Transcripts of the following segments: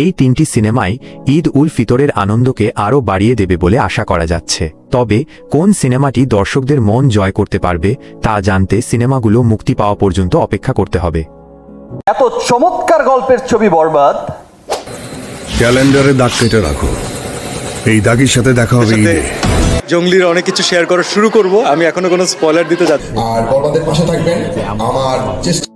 এই তিনটি সিনেমাই ঈদ উল ফিতরের আনন্দকে আরও বাড়িয়ে দেবে বলে আশা করা যাচ্ছে। তবে কোন সিনেমাটি দর্শকদের মন জয় করতে পারবে তা জানতে সিনেমাগুলো মুক্তি পাওয়া পর্যন্ত অপেক্ষা করতে হবে। এত চমৎকার গল্পের ছবি বরবাদ ক্যালেন্ডারে দাগ কেটে রাখো, এই দাগের সাথে দেখা হবে ঈদে। জঙ্গলির অনেক কিছু শেয়ার করা শুরু করব, আমি এখনো কোনো স্পয়লার দিতে যাচ্ছি না। আর বরবাদের পাশে থাকবেন আমার চেষ্টা।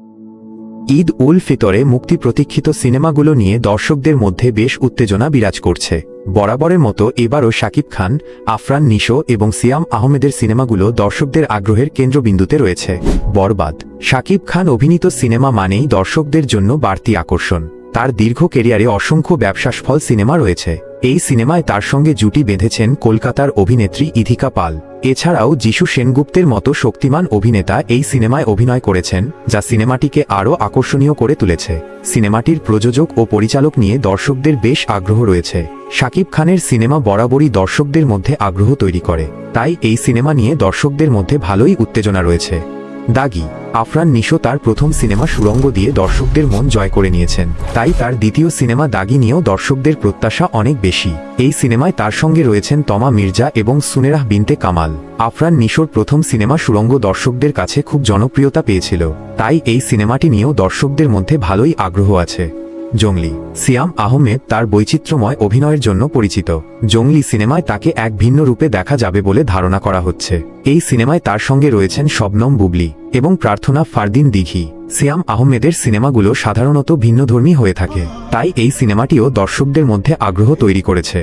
ঈদ উল ফিতরে মুক্তি প্রতীক্ষিত সিনেমাগুলো নিয়ে দর্শকদের মধ্যে বেশ উত্তেজনা বিরাজ করছে। বরাবরের মতো এবারও শাকিব খান, আফরান নিশো এবং সিয়াম আহমেদের সিনেমাগুলো দর্শকদের আগ্রহের কেন্দ্রবিন্দুতে রয়েছে। বরবাদ শাকিব খান অভিনীত সিনেমা মানেই দর্শকদের জন্য বাড়তি আকর্ষণ। তার দীর্ঘ ক্যারিয়ারে অসংখ্য ব্যবসাসফল সিনেমা রয়েছে। এই সিনেমায় তার সঙ্গে জুটি বেঁধেছেন কলকাতার অভিনেত্রী ইধিকা পাল। এছাড়াও যিশু সেনগুপ্তের মতো শক্তিমান অভিনেতা এই সিনেমায় অভিনয় করেছেন, যা সিনেমাটিকে আরও আকর্ষণীয় করে তুলেছে। সিনেমাটির প্রযোজক ও পরিচালক নিয়ে দর্শকদের বেশ আগ্রহ রয়েছে। শাকিব খানের সিনেমা বরাবরই দর্শকদের মধ্যে আগ্রহ তৈরি করে, তাই এই সিনেমা নিয়ে দর্শকদের মধ্যে ভালোই উত্তেজনা রয়েছে। দাগি আফরান নিশো তার প্রথম সিনেমা সুরঙ্গ দিয়ে দর্শকদের মন জয় করে নিয়েছেন, তাই তার দ্বিতীয় সিনেমা দাগি নিয়েও দর্শকদের প্রত্যাশা অনেক বেশি। এই সিনেমায় তার সঙ্গে রয়েছেন তমা মির্জা এবং সুনেরাহ বিনতে কামাল। আফরান নিশোর প্রথম সিনেমা সুরঙ্গ দর্শকদের কাছে খুব জনপ্রিয়তা পেয়েছিল, তাই এই সিনেমাটি নিয়েও দর্শকদের মধ্যে ভালোই আগ্রহ আছে। জঙ্গলি সিয়াম আহমেদ তার বৈচিত্র্যময় অভিনয়ের জন্য পরিচিত। জঙ্গলি সিনেমায় তাকে এক ভিন্ন রূপে দেখা যাবে বলে ধারণা করা হচ্ছে। এই সিনেমায় তার সঙ্গে রয়েছেন শবনম বুবলি এবং প্রার্থনা ফারদিন দিঘি। সিয়াম আহমেদের সিনেমাগুলো সাধারণত ভিন্নধর্মী হয়ে থাকে, তাই এই সিনেমাটিও দর্শকদের মধ্যে আগ্রহ তৈরি করেছে।